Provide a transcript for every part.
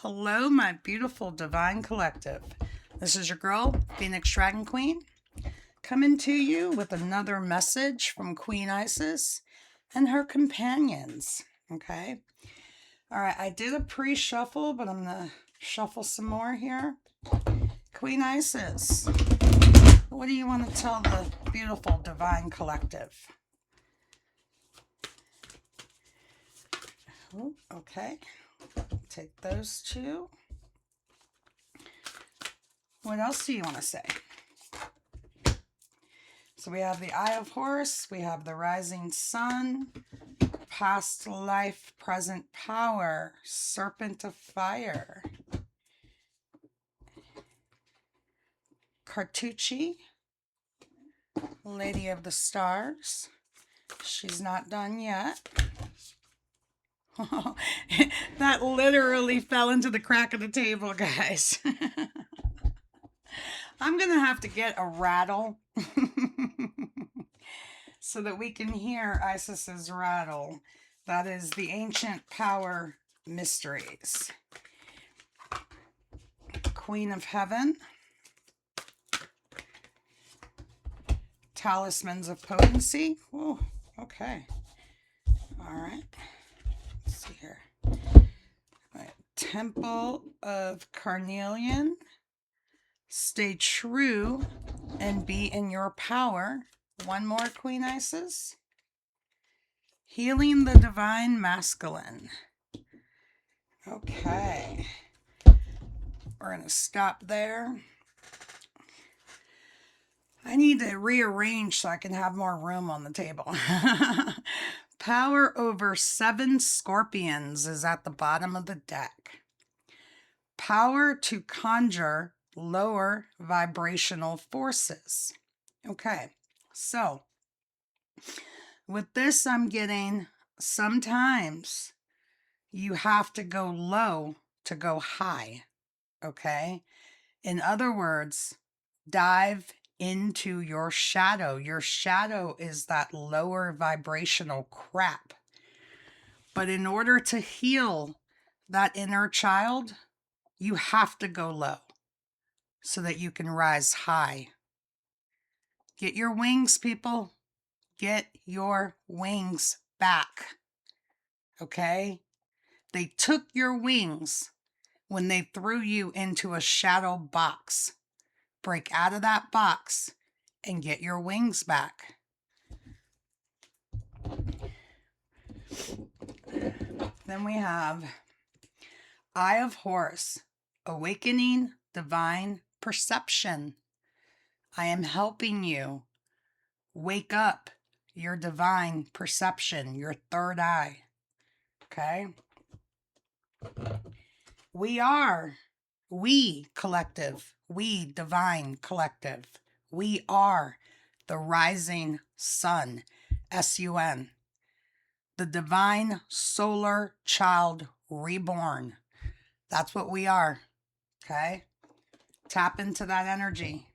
Hello, my beautiful divine collective. This is your girl, Phoenix Dragon Queen, coming to you with another message from Queen Isis and her companions. Okay. All right. I did a pre shuffle, but I'm going to shuffle some more here. Queen Isis, what do you want to tell the beautiful divine collective? Oh, okay. Take those two. What else do you want to say? So we have the Eye of Horus, we have the Rising Sun, Past Life, Present Power, Serpent of Fire, Cartucci, Lady of the Stars. She's not done yet. That literally fell into the crack of the table, guys. I'm going to have to get a rattle so that we can hear Isis's rattle. That is the Ancient Power Mysteries. Queen of Heaven. Talismans of Potency. Oh, okay. All right. Let's see here. All right. Temple of Carnelian. Stay true and be in your power. One more, Queen Isis. Healing the Divine Masculine. Okay. We're going to stop there. I need to rearrange so I can have more room on the table. Power over 7 scorpions is at the bottom of the deck. Power to conjure lower vibrational forces. Okay, so with this, I'm getting sometimes you have to go low to go high. Okay, in other words, dive into your shadow. Your shadow is that lower vibrational crap. But in order to heal that inner child, you have to go low so that you can rise high. Get your wings, people. Get your wings back. Okay? They took your wings when they threw you into a shadow box. Break out of that box and get your wings back. Then we have Eye of Horus, awakening divine perception. I am helping you wake up your divine perception, your third eye. Okay? We collective, we divine collective, we are the rising sun, S-U-N, the divine solar child reborn. That's what we are, okay? Tap into that energy.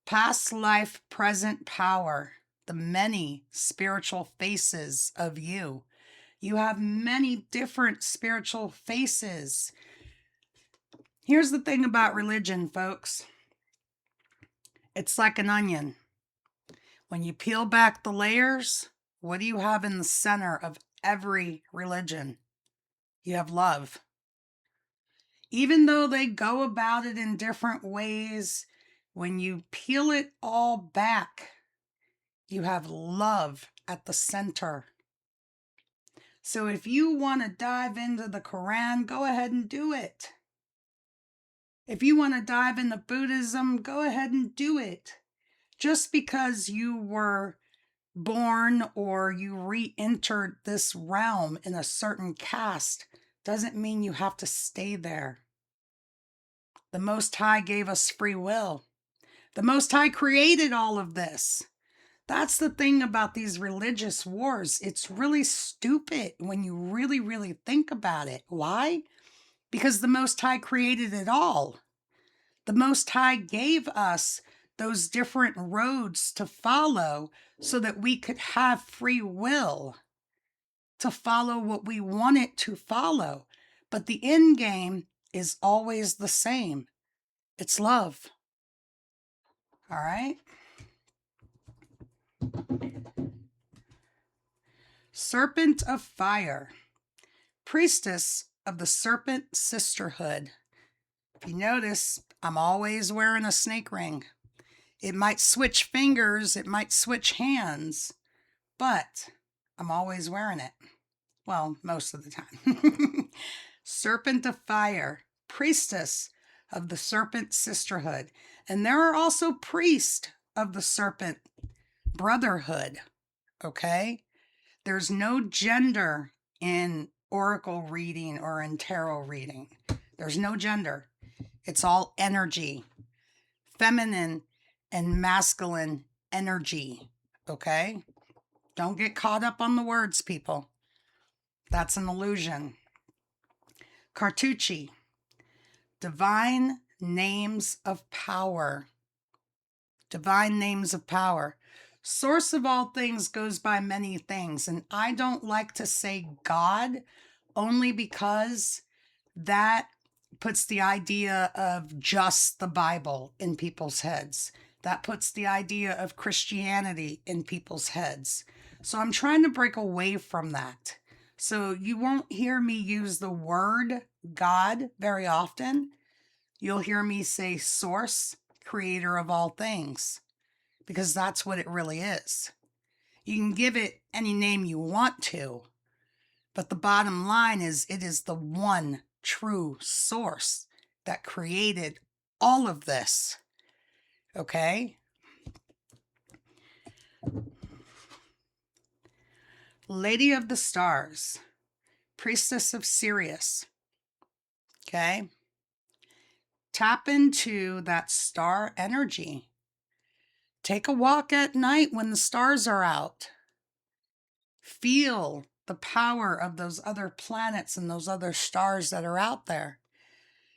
Past life, present power, the many spiritual faces of you. You have many different spiritual faces. Here's the thing about religion, folks. It's like an onion. When you peel back the layers, what do you have in the center of every religion? You have love. Even though they go about it in different ways, when you peel it all back, you have love at the center. So if you want to dive into the Quran, go ahead and do it. If you want to dive into Buddhism, go ahead and do it. Just because you were born or you re-entered this realm in a certain caste doesn't mean you have to stay there. The Most High gave us free will. The Most High created all of this. That's the thing about these religious wars. It's really stupid when you really, really think about it. Why? Because the Most High created it all. The Most High gave us those different roads to follow so that we could have free will to follow what we wanted to follow. but the end game is always the same. It's love. All right? Serpent of Fire, priestess of the Serpent Sisterhood. If you notice, I'm always wearing a snake ring. It might switch fingers, it might switch hands, but I'm always wearing it. Well, most of the time. Serpent of Fire, priestess of the Serpent Sisterhood. And there are also priests of the Serpent Brotherhood. Okay? There's no gender in oracle reading or in tarot reading. There's no gender. It's all energy. Feminine and masculine energy. Okay? Don't get caught up on the words, people. That's an illusion. Cartucci, divine names of power. Divine names of power. Source of all things goes by many things, and I don't like to say God only because that puts the idea of just the Bible in people's heads. That puts the idea of Christianity in people's heads. So I'm trying to break away from that. So you won't hear me use the word God very often. You'll hear me say source, creator of all things, because that's what it really is. You can give it any name you want to, but the bottom line is it is the one true source that created all of this. Okay? Lady of the Stars, priestess of Sirius. Okay? Tap into that star energy. Take a walk at night when the stars are out. Feel the power of those other planets and those other stars that are out there.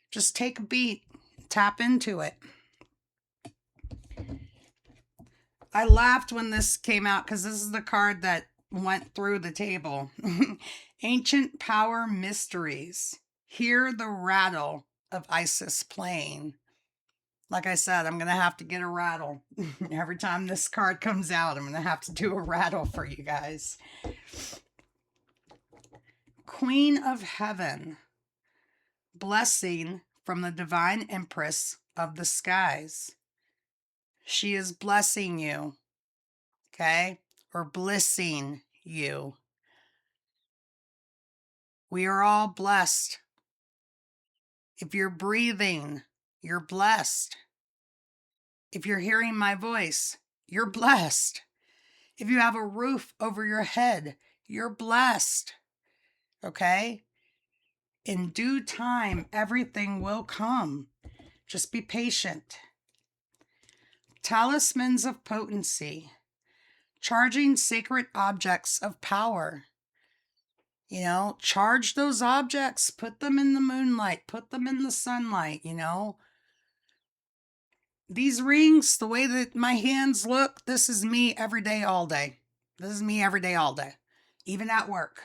Just take a beat, tap into it. I laughed when this came out because this is the card that went through the table. Ancient Power Mysteries. Hear the rattle of Isis playing. Like I said, I'm going to have to get a rattle. Every time this card comes out, I'm going to have to do a rattle for you guys. Queen of Heaven. Blessing from the Divine Empress of the Skies. She is blessing you. Okay? Or blissing you. We are all blessed. If you're breathing, you're blessed. If you're hearing my voice, you're blessed. If you have a roof over your head, you're blessed. Okay? In due time, everything will come. Just be patient. Talismans of potency. Charging sacred objects of power. You know, charge those objects, put them in the moonlight, put them in the sunlight, you know. These rings, the way that my hands look, this is me every day, all day. This is me every day, all day, even at work.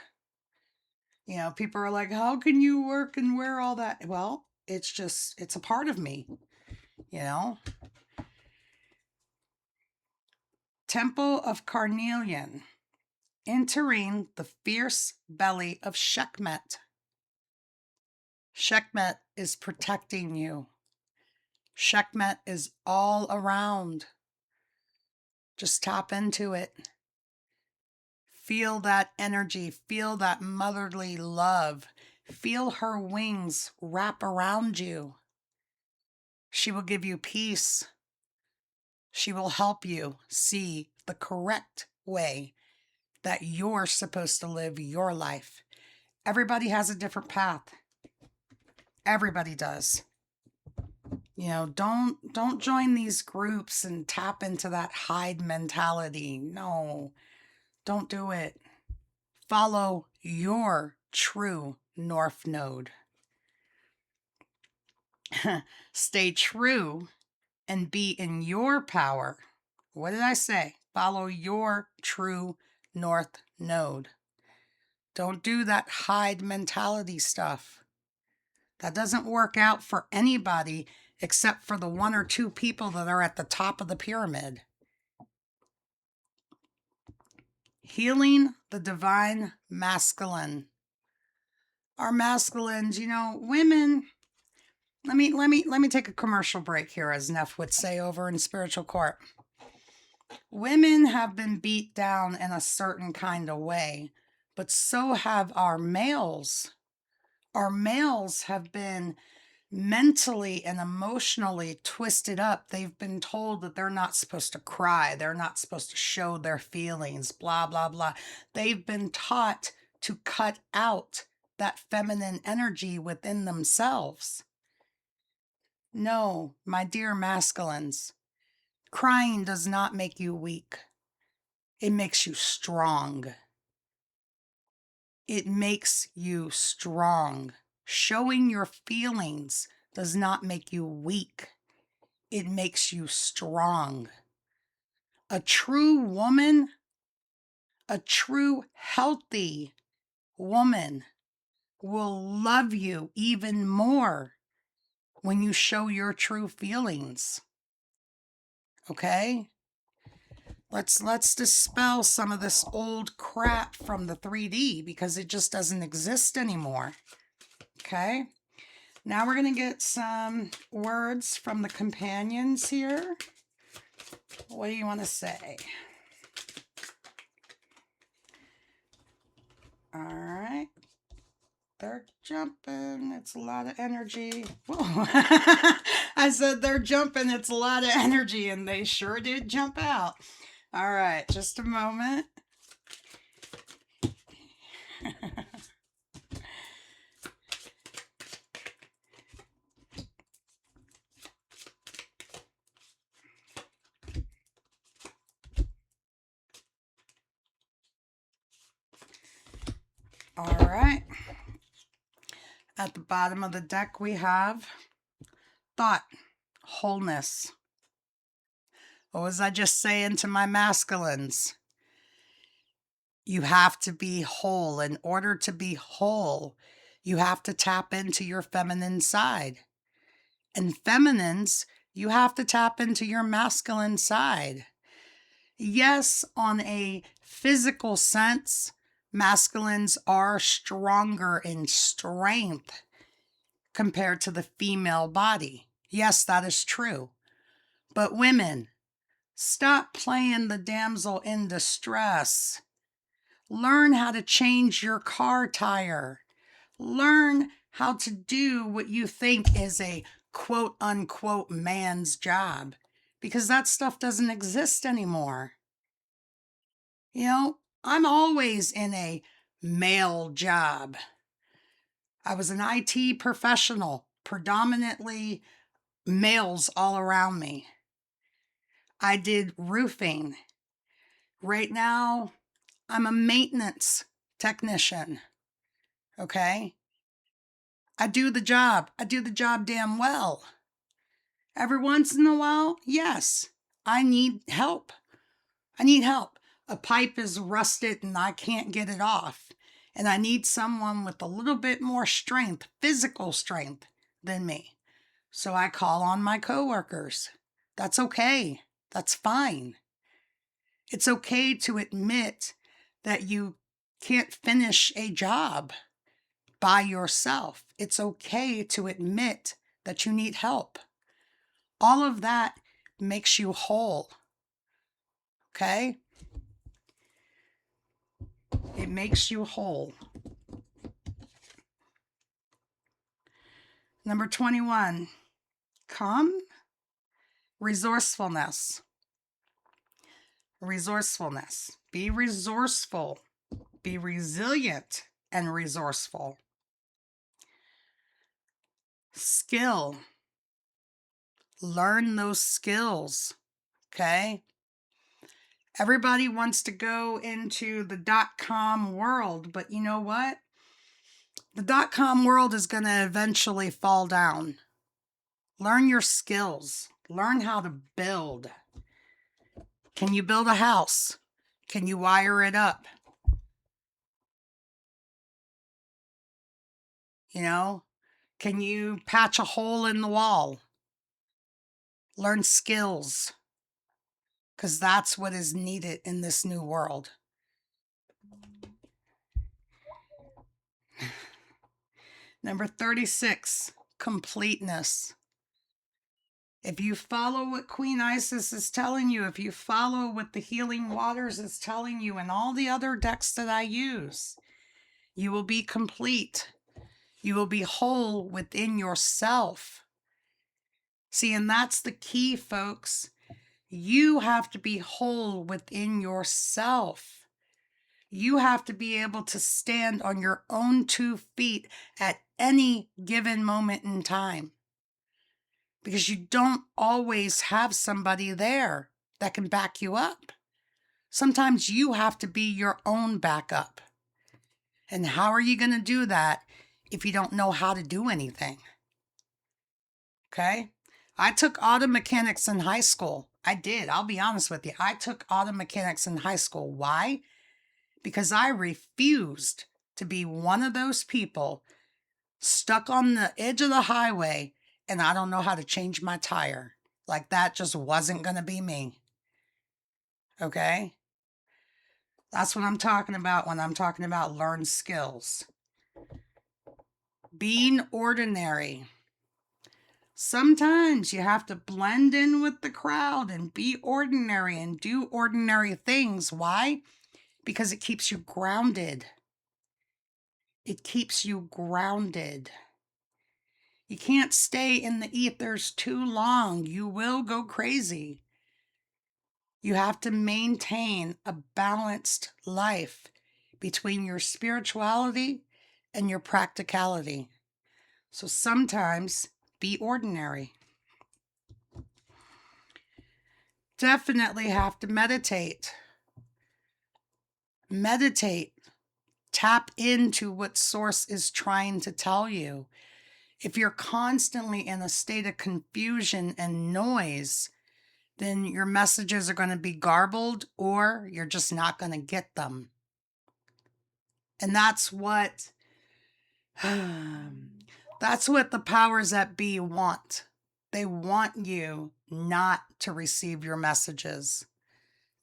You know, people are like, how can you work and wear all that? Well, it's a part of me, you know. Temple of Carnelian. Entering the fierce belly of Sekhmet. Sekhmet is protecting you. Sekhmet is all around. Just tap into it. Feel that energy. Feel that motherly love. Feel her wings wrap around you. She will give you peace. She will help you see the correct way that you're supposed to live your life. Everybody has a different path. Everybody does. You know, don't join these groups and tap into that hide mentality. No, don't do it. Follow your true North Node. Stay true and be in your power. What did I say? Follow your true North Node. Don't do that hide mentality stuff. That doesn't work out for anybody except for the 1 or 2 people that are at the top of the pyramid. Healing the divine masculine. Our masculines, women. Let me take a commercial break here, as Neff would say over in Spiritual Court. Women have been beat down in a certain kind of way, but so have our males. Our males have been mentally and emotionally twisted up. They've been told that they're not supposed to cry. They're not supposed to show their feelings, blah, blah, blah. They've been taught to cut out that feminine energy within themselves. No, my dear masculines, crying does not make you weak. It makes you strong. It makes you strong. Showing your feelings does not make you weak. It makes you strong. A true woman, a true healthy woman will love you even more when you show your true feelings. Okay? Let's dispel some of this old crap from the 3D because it just doesn't exist anymore. Okay? Now we're going to get some words from the companions here. What do you want to say? All right. They're jumping. It's a lot of energy. Whoa. I said they're jumping. It's a lot of energy, and they sure did jump out. All right. Just a moment. All right. At the bottom of the deck, we have thought, wholeness. What was I just saying to my masculines? You have to be whole. In order to be whole, you have to tap into your feminine side. And feminines, you have to tap into your masculine side. Yes, on a physical sense, masculines are stronger in strength compared to the female body. Yes, that is true. But women, stop playing the damsel in distress. Learn how to change your car tire. Learn how to do what you think is a quote unquote man's job, because that stuff doesn't exist anymore. I'm always in a male job. I was an IT professional, predominantly males all around me. I did roofing. Right now, I'm a maintenance technician. Okay? I do the job. I do the job damn well. Every once in a while, yes, I need help. I need help. A pipe is rusted and I can't get it off. And I need someone with a little bit more strength, physical strength, than me. So I call on my coworkers. That's okay. That's fine. It's okay to admit that you can't finish a job by yourself. It's okay to admit that you need help. All of that makes you whole. Okay? It makes you whole. Number 21, calm, resourcefulness. Resourcefulness. Be resourceful. Be resilient and resourceful. Skill. Learn those skills. Okay? Everybody wants to go into the .com world, but you know what? The .com world is going to eventually fall down. Learn your skills. Learn how to build. Can you build a house? Can you wire it up? Can you patch a hole in the wall? Learn skills, because that's what is needed in this new world. Number 36, completeness. If you follow what Queen Isis is telling you, if you follow what the Healing Waters is telling you and all the other decks that I use, you will be complete. You will be whole within yourself. See, and that's the key, folks. You have to be whole within yourself. You have to be able to stand on your own 2 feet at any given moment in time. Because you don't always have somebody there that can back you up. Sometimes you have to be your own backup. And how are you going to do that if you don't know how to do anything? Okay? I took auto mechanics in high school. I did. I'll be honest with you. I took auto mechanics in high school. Why? Because I refused to be one of those people stuck on the edge of the highway and I don't know how to change my tire. Like that just wasn't going to be me. Okay? That's what I'm talking about when I'm talking about learn skills. Being ordinary. Sometimes you have to blend in with the crowd and be ordinary and do ordinary things. Why? Because it keeps you grounded. It keeps you grounded. You can't stay in the ethers too long. You will go crazy. You have to maintain a balanced life between your spirituality and your practicality. So sometimes be ordinary. Definitely have to meditate. Meditate. Tap into what Source is trying to tell you. If you're constantly in a state of confusion and noise, then your messages are going to be garbled or you're just not going to get them. And that's what the powers that be want. They want you not to receive your messages.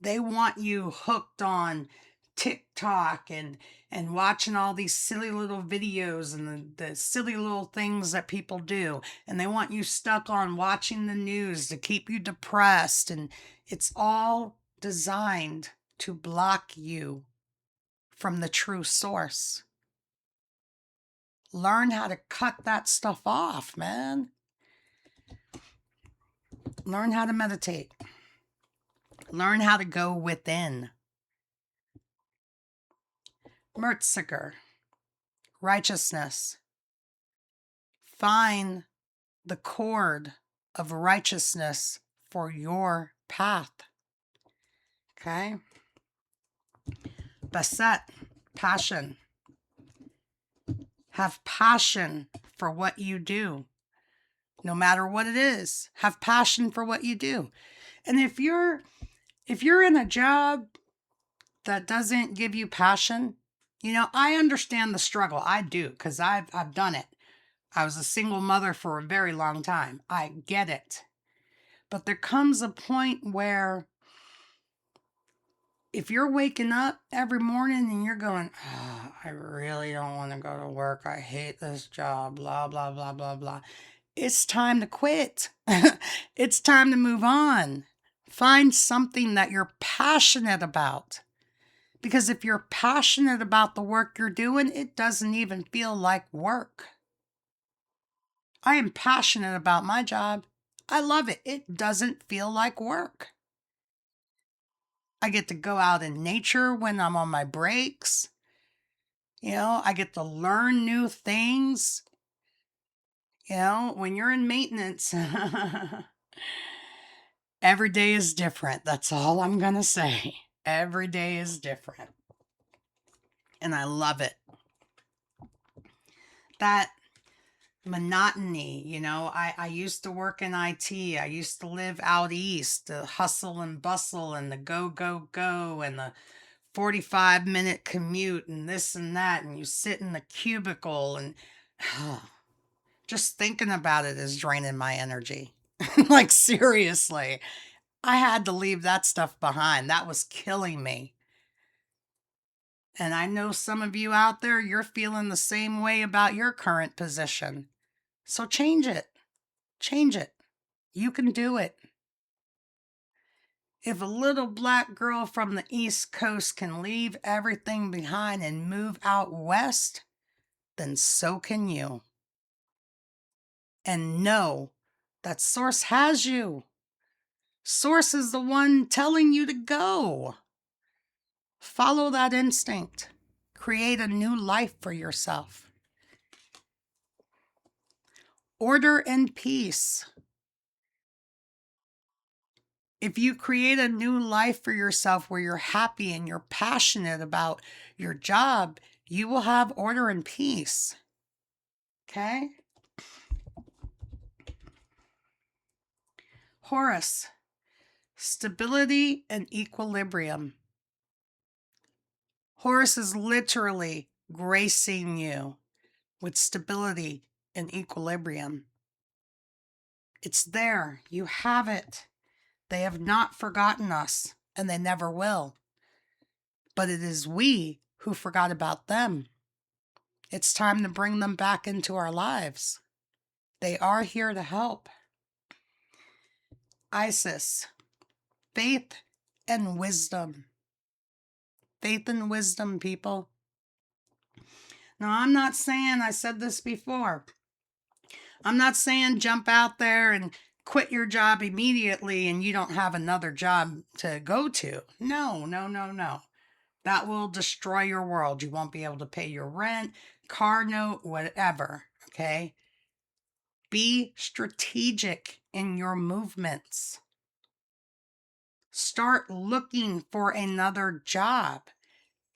They want you hooked on TikTok and watching all these silly little videos and the silly little things that people do. And they want you stuck on watching the news to keep you depressed. And it's all designed to block you from the true source. Learn how to cut that stuff off, man. Learn how to meditate. Learn how to go within. Mertziger, righteousness. Find the cord of righteousness for your path. Okay? Baset, passion. Have passion for what you do. No matter what it is, have passion for what you do. And if you're in a job that doesn't give you passion, I understand the struggle. I do, because I've done it. I was a single mother for a very long time. I get it. But there comes a point where if you're waking up every morning and you're going, oh, I really don't want to go to work. I hate this job, blah, blah, blah, blah, blah. It's time to quit. It's time to move on. Find something that you're passionate about. Because if you're passionate about the work you're doing, it doesn't even feel like work. I am passionate about my job. I love it. It doesn't feel like work. I get to go out in nature when I'm on my breaks. I get to learn new things. When you're in maintenance, every day is different. That's all I'm going to say. Every day is different. And I love it. That monotony, I used to work in IT. I used to live out east, the hustle and bustle and the go, go, go and the 45-minute commute and this and that. And you sit in the cubicle and Just thinking about it is draining my energy. Like, seriously, I had to leave that stuff behind. That was killing me. And I know some of you out there, you're feeling the same way about your current position. So change it. Change it. You can do it. If a little black girl from the East Coast can leave everything behind and move out west, then so can you. And know that Source has you. Source is the one telling you to go. Follow that instinct. Create a new life for yourself. Order and peace. If you create a new life for yourself where you're happy and you're passionate about your job, you will have order and peace. Okay? Horus, stability and equilibrium. Horus is literally gracing you with stability and equilibrium. It's there. You have it. They have not forgotten us, and they never will. But it is we who forgot about them. It's time to bring them back into our lives. They are here to help. Isis, faith and wisdom. Faith and wisdom, people. Now, I'm not saying, I said this before, I'm not saying jump out there and quit your job immediately and you don't have another job to go to. No, no, no, no. That will destroy your world. You won't be able to pay your rent, car note, whatever. Okay? Be strategic in your movements. Start looking for another job.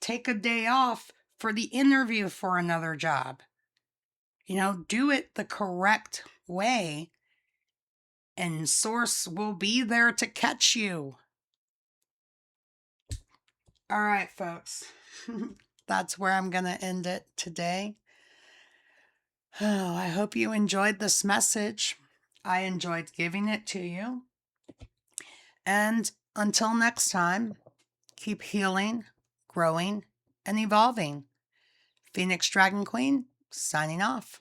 Take a day off for the interview for another job. Do it the correct way, and Source will be there to catch you. All right, folks. That's where I'm going to end it today. Oh, I hope you enjoyed this message. I enjoyed giving it to you. And until next time, keep healing, growing, and evolving. Phoenix Dragon Queen, signing off.